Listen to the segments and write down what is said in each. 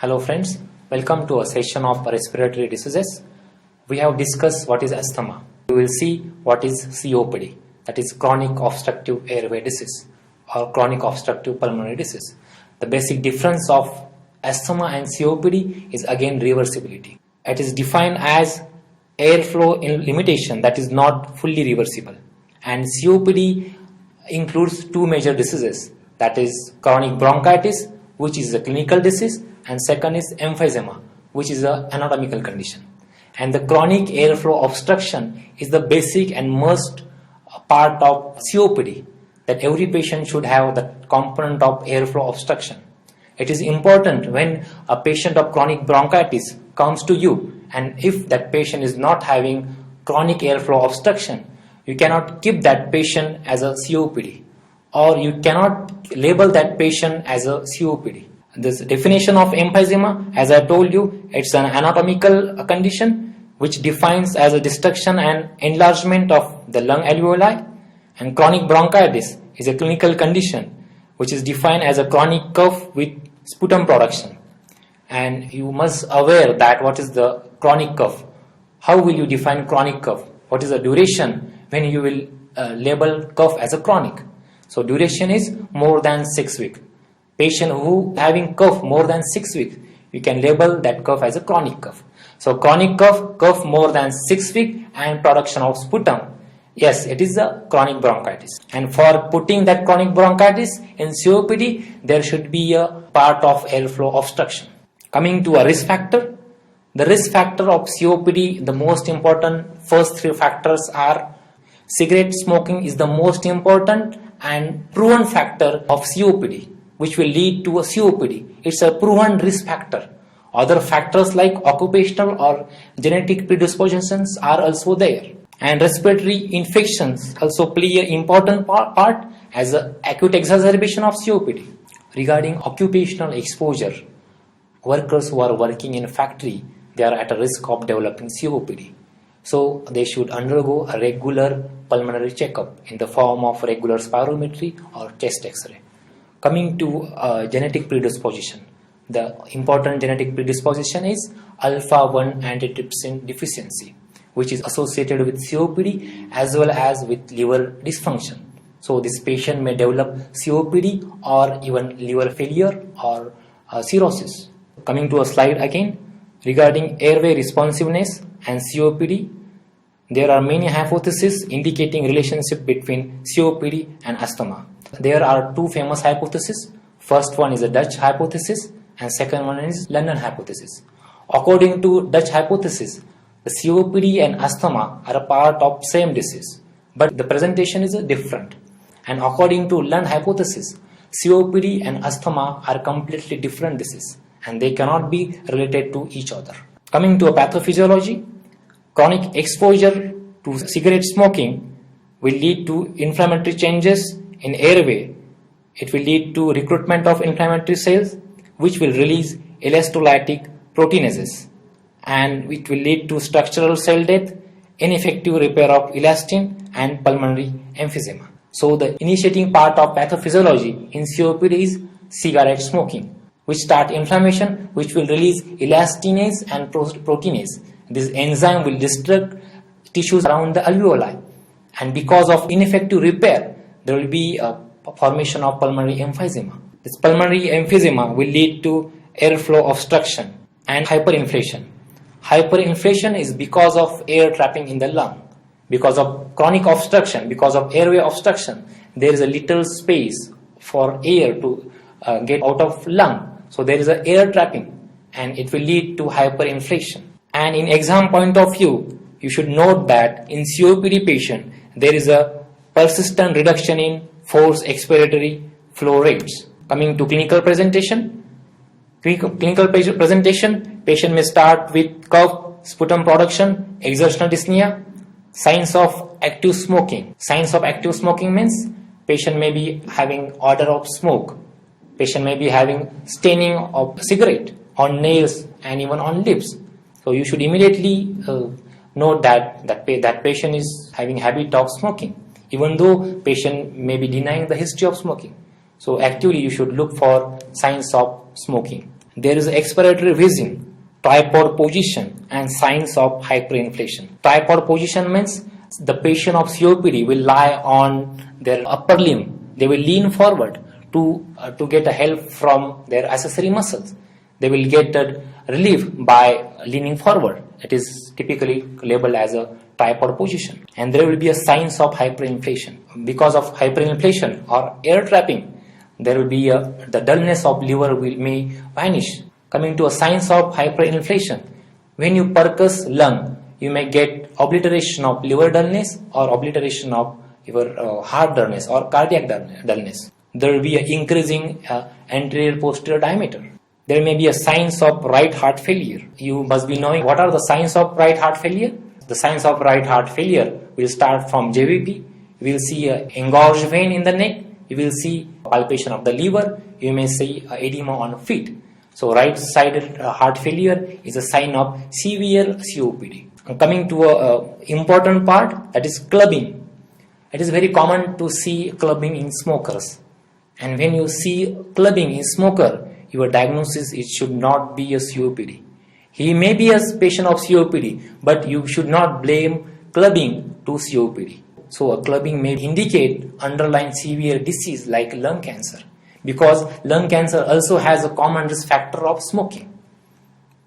Hello friends, welcome to a session of respiratory diseases. We have discussed what is asthma. We will see what is COPD, that is chronic obstructive airway disease or chronic obstructive pulmonary disease. The basic difference of asthma and COPD is again reversibility. It is defined as airflow limitation that is not fully reversible, and COPD includes two major diseases, that is chronic bronchitis, which is a clinical disease, and second is emphysema, which is an anatomical condition. And the chronic airflow obstruction is the basic and most part of COPD, that every patient should have the component of airflow obstruction. It is important when a patient of chronic bronchitis comes to you, and if that patient is not having chronic airflow obstruction, you cannot keep that patient as a COPD, or you cannot label that patient as a COPD. This definition of emphysema, as I told you, it's an anatomical condition which defines as a destruction and enlargement of the lung alveoli, and chronic bronchitis is a clinical condition which is defined as a chronic cough with sputum production. And you must aware that what is the chronic cough. How will you define chronic cough? What is the duration when you will label cough as a chronic? So duration is more than 6 weeks. Patient who having cough more than 6 weeks, you can label that cough as a chronic cough. So chronic cough more than 6 weeks and production of sputum. Yes, it is a chronic bronchitis. And for putting that chronic bronchitis in COPD, there should be a part of airflow obstruction. Coming to a risk factor, the risk factor of COPD, the most important first three factors are cigarette smoking is the most important and proven factor of COPD, which will lead to a COPD. It's a proven risk factor. Other factors like occupational or genetic predispositions are also there. And respiratory infections also play an important part as an acute exacerbation of COPD. Regarding occupational exposure, workers who are working in a factory, they are at a risk of developing COPD. So they should undergo a regular pulmonary checkup in the form of regular spirometry or chest X-ray. Coming to genetic predisposition, the important genetic predisposition is alpha-1 antitrypsin deficiency, which is associated with COPD as well as with liver dysfunction. So this patient may develop COPD or even liver failure or cirrhosis. Coming to a slide again, regarding airway responsiveness and COPD, there are many hypotheses indicating relationship between COPD and asthma. There are two famous hypotheses. First one is the Dutch hypothesis and second one is London hypothesis. According to Dutch hypothesis, the COPD and asthma are a part of same disease, but the presentation is different. And according to London hypothesis, COPD and asthma are completely different diseases and they cannot be related to each other. Coming to a pathophysiology, chronic exposure to cigarette smoking will lead to inflammatory changes in airway. It will lead to recruitment of inflammatory cells which will release elastrolytic proteinases, and it will lead to structural cell death, ineffective repair of elastin and pulmonary emphysema. So the initiating part of pathophysiology in COPD is cigarette smoking, which start inflammation, which will release elastinase and proteinase. This enzyme will destruct tissues around the alveoli, and because of ineffective repair, there will be a formation of pulmonary emphysema. This pulmonary emphysema will lead to airflow obstruction and hyperinflation. Hyperinflation is because of air trapping in the lung. Because of chronic obstruction, because of airway obstruction, there is a little space for air to get out of lung. So there is a air trapping and it will lead to hyperinflation. And in exam point of view, you should note that in COPD patient, there is a persistent reduction in forced expiratory flow rates. Coming to clinical presentation, patient may start with cough, sputum production, exertional dyspnea, signs of active smoking. Signs of active smoking means patient may be having odor of smoke, patient may be having staining of cigarette on nails and even on lips. So you should immediately note that patient is having habit of smoking, even though patient may be denying the history of smoking. So actively you should look for signs of smoking. There is expiratory wheezing, tripod position, and signs of hyperinflation. Tripod position means the patient of COPD will lie on their upper limb. They will lean forward to get a help from their accessory muscles. They will get a relief by leaning forward. It is typically labeled as a tripod position. And there will be a signs of hyperinflation. Because of hyperinflation or air trapping, there will be the dullness of liver may vanish. Coming to a signs of hyperinflation, when you percuss lung, you may get obliteration of liver dullness or obliteration of your heart dullness or cardiac dullness. There will be an increasing anterior posterior diameter. There may be a signs of right heart failure. You must be knowing what are the signs of right heart failure. The signs of right heart failure will start from JVP. You will see an engorged vein in the neck. You will see palpation of the liver. You may see edema on feet. So right-sided heart failure is a sign of severe COPD. Coming to an important part, that is clubbing. It is very common to see clubbing in smokers. And when you see clubbing in smoker, your diagnosis it should not be a COPD. He may be a patient of COPD, but you should not blame clubbing to COPD. So a clubbing may indicate underlying severe disease like lung cancer, because lung cancer also has a common risk factor of smoking.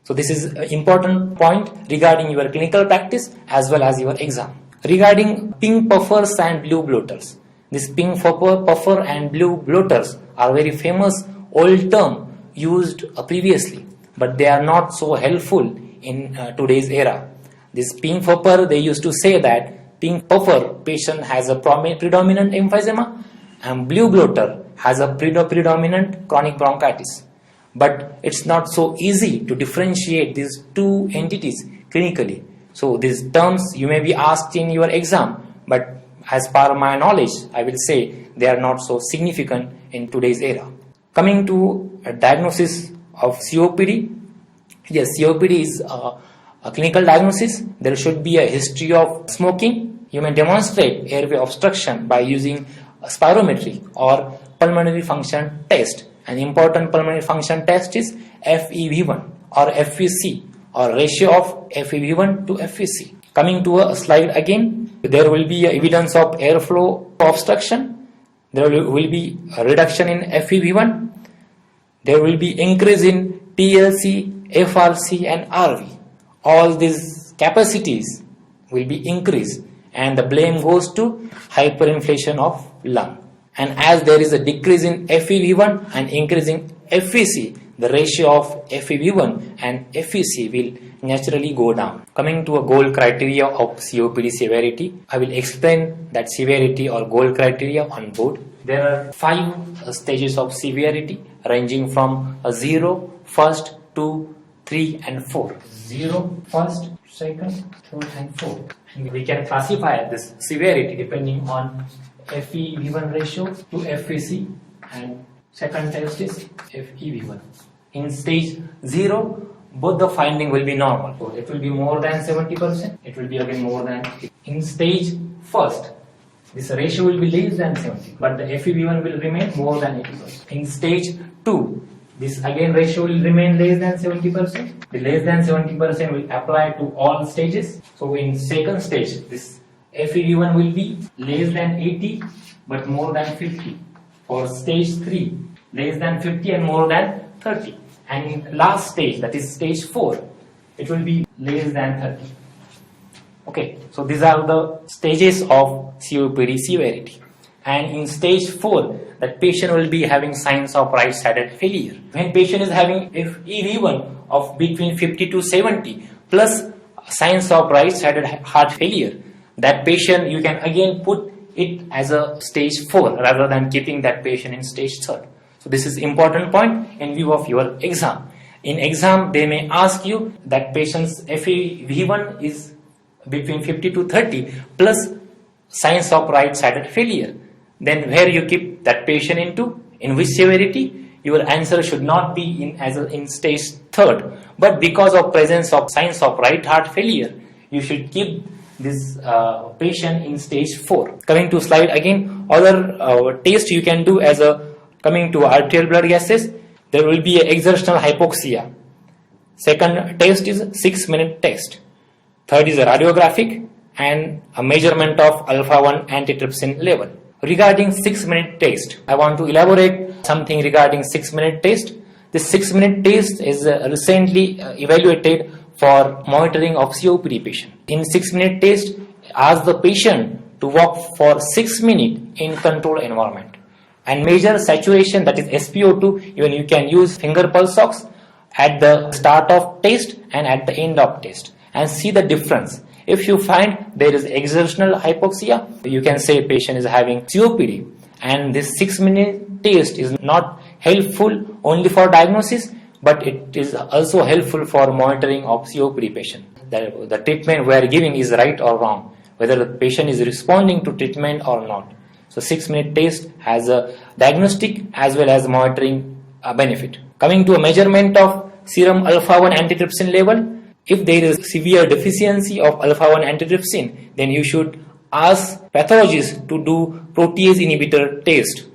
So this is an important point regarding your clinical practice as well as your exam. Regarding pink puffers and blue bloaters, this pink puffer and blue bloaters are very famous old term used previously, but they are not so helpful in today's era. This pink puffer, they used to say that pink puffer patient has a predominant emphysema and blue bloater has a predominant chronic bronchitis. But it's not so easy to differentiate these two entities clinically. So these terms you may be asked in your exam, but as per my knowledge, I will say they are not so significant in today's era. Coming to a diagnosis of COPD, yes, COPD is a clinical diagnosis. There should be a history of smoking. You may demonstrate airway obstruction by using spirometry or pulmonary function test. An important pulmonary function test is FEV1 or FVC or ratio of FEV1 to FVC. Coming to a slide again, there will be evidence of airflow obstruction. There will be a reduction in FEV1. There will be increase in TLC, FRC and RV. All these capacities will be increased and the blame goes to hyperinflation of lung. And as there is a decrease in FEV1 and increase in FVC, the ratio of FEV1 and FVC will naturally go down. Coming to a goal criteria of COPD severity, I will explain that severity or goal criteria on board. There are 5 stages of severity ranging from 0, 1st, 2, 3 and 4. 0, 1st, 2nd, 3rd and 4th. And we can classify this severity depending on FEV1 ratio to FVC, and second test is FEV1. In stage 0, both the finding will be normal. So it will be more than 70%. It will be again more than. In stage 1st, this ratio will be less than 70, but the FEV1 will remain more than 80%. In stage 2, this again ratio will remain less than 70%. The less than 70% will apply to all stages. So in second stage, this FEV1 will be less than 80 but more than 50. For stage 3, less than 50 and more than 30. And in last stage, that is stage 4, it will be less than 30. Okay, so these are the stages of COPD severity. And in stage 4, that patient will be having signs of right-sided failure. When patient is having FEV1 of between 50 to 70 plus signs of right-sided heart failure, that patient you can again put it as a stage 4 rather than keeping that patient in stage 3. So this is important point in view of your exam. In exam, they may ask you that patient's FEV1 is between 50 to 30 plus signs of right-sided failure. Then where you keep that patient into, in which severity, your answer should not be in stage 3. But because of presence of signs of right heart failure, you should keep this patient in stage 4. Coming to slide again, other test you can do as a, coming to arterial blood gases, there will be an exertional hypoxia. Second test is 6-minute test. Third is a radiographic and a measurement of alpha-1 antitrypsin level. Regarding 6-minute test, I want to elaborate something regarding 6-minute test. This 6-minute test is recently evaluated for monitoring of COPD patient. In 6-minute test, ask the patient to walk for 6 minutes in controlled environment and measure saturation, that is SpO2. Even you can use finger pulse ox at the start of test and at the end of test and see the difference. If you find there is exertional hypoxia, you can say patient is having COPD, and this 6-minute test is not helpful only for diagnosis, but it is also helpful for monitoring of COPD patient. The treatment we are giving is right or wrong, whether the patient is responding to treatment or not. So 6-minute test has a diagnostic as well as monitoring benefit. Coming to a measurement of serum alpha-1 antitrypsin level, if there is severe deficiency of alpha-1 antitrypsin, then you should ask pathologist to do protease inhibitor test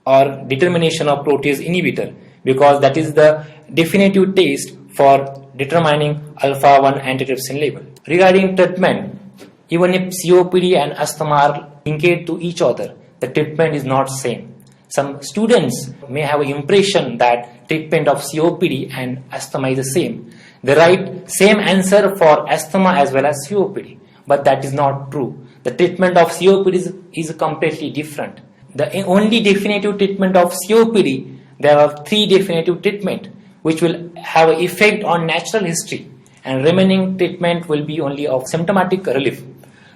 or determination of protease inhibitor, because that is the definitive test for determining alpha-1 antitrypsin level. Regarding treatment, even if COPD and asthma are linked to each other, the treatment is not same. Some students may have an impression that treatment of COPD and asthma is the same. They write same answer for asthma as well as COPD, but that is not true. The treatment of COPD is completely different. The only definitive treatment of COPD, there are 3 definitive treatment which will have an effect on natural history, and remaining treatment will be only of symptomatic relief.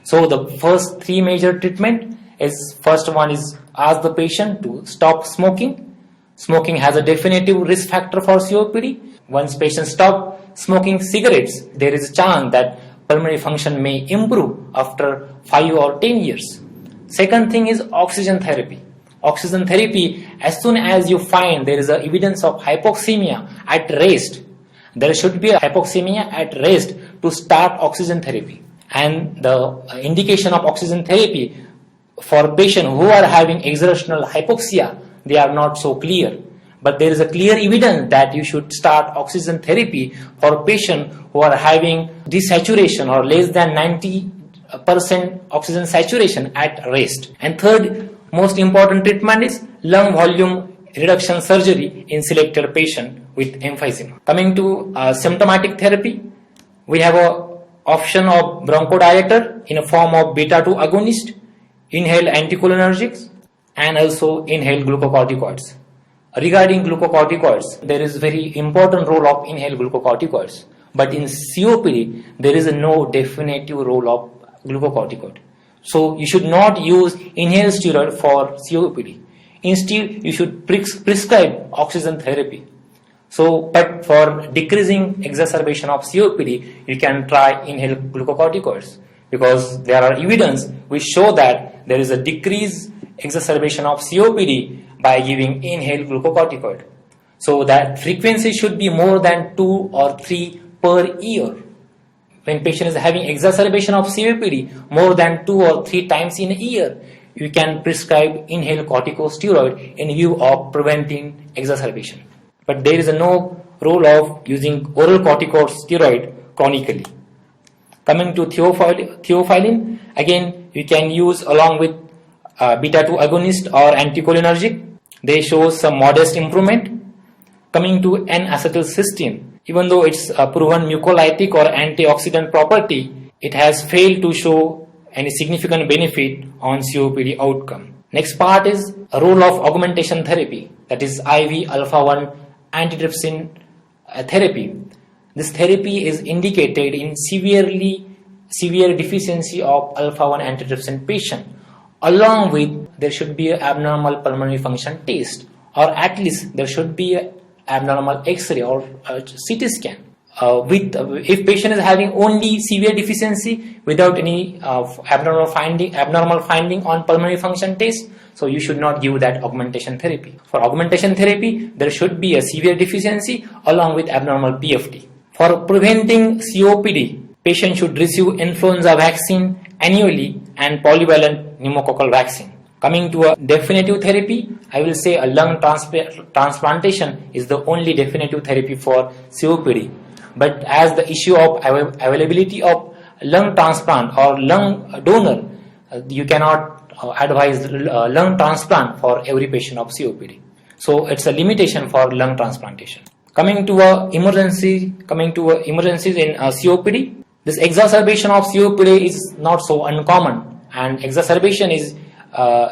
So the first 3 major treatment is, first one is ask the patient to stop smoking. Smoking has a definitive risk factor for COPD. Once patient stop smoking cigarettes, there is a chance that pulmonary function may improve after 5 or 10 years. Second thing is oxygen therapy. Oxygen therapy, as soon as you find there is a evidence of hypoxemia at rest, there should be a hypoxemia at rest to start oxygen therapy. And the indication of oxygen therapy for patients who are having exertional hypoxia, they are not so clear. But there is a clear evidence that you should start oxygen therapy for patients who are having desaturation or less than 90% oxygen saturation at rest. And third most important treatment is lung volume reduction surgery in selected patient with emphysema. Coming to symptomatic therapy, we have a option of bronchodilator in a form of beta-2 agonist, inhaled anticholinergics, and also inhaled glucocorticoids. Regarding glucocorticoids, there is very important role of inhaled glucocorticoids, but in COPD there is no definitive role of glucocorticoid. So you should not use inhaled steroid for COPD. Instead, you should prescribe oxygen therapy. So, but for decreasing exacerbation of COPD, you can try inhaled glucocorticoids, because there are evidence which show that there is a decreased exacerbation of COPD by giving inhaled glucocorticoid. So that frequency should be more than 2 or 3 per year. When patient is having exacerbation of COPD more than 2 or 3 times in a year, you can prescribe inhaled corticosteroid in view of preventing exacerbation. But there is no role of using oral corticosteroid chronically. Coming to theophylline, again you can use along with beta-2 agonist or anticholinergic. They show some modest improvement. Coming to N-acetylcysteine, even though it's a proven mucolytic or antioxidant property, it has failed to show any significant benefit on COPD outcome. Next part is a role of augmentation therapy, that is IV alpha-1 antitrypsin therapy. This therapy is indicated in severe deficiency of alpha-1 antitrypsin patient. Along with, there should be an abnormal pulmonary function test, or at least there should be an abnormal X-ray or CT scan. If patient is having only severe deficiency without any abnormal finding on pulmonary function test, so you should not give that augmentation therapy. For augmentation therapy, there should be a severe deficiency along with abnormal PFT. For preventing COPD, patient should receive influenza vaccine annually and polyvalent pneumococcal vaccine. Coming to a definitive therapy, I will say a lung transplantation is the only definitive therapy for COPD. But as the issue of availability of lung transplant or lung donor, you cannot advise lung transplant for every patient of COPD. So it's a limitation for lung transplantation. Coming to emergencies in COPD, this exacerbation of COPD is not so uncommon, and exacerbation is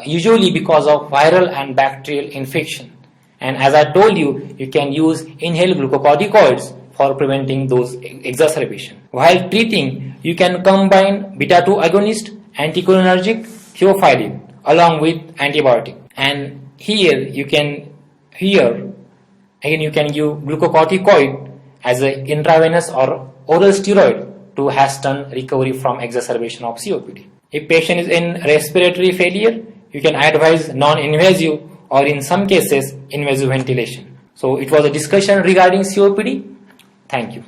usually because of viral and bacterial infection. And as I told you, you can use inhaled glucocorticoids for preventing those exacerbation. While treating, you can combine beta-2 agonist, anticholinergic, theophylline along with antibiotic. And here you can give glucocorticoid as an intravenous or oral steroid to hasten recovery from exacerbation of COPD. If patient is in respiratory failure, you can advise non-invasive or in some cases invasive ventilation. So it was a discussion regarding COPD. Thank you.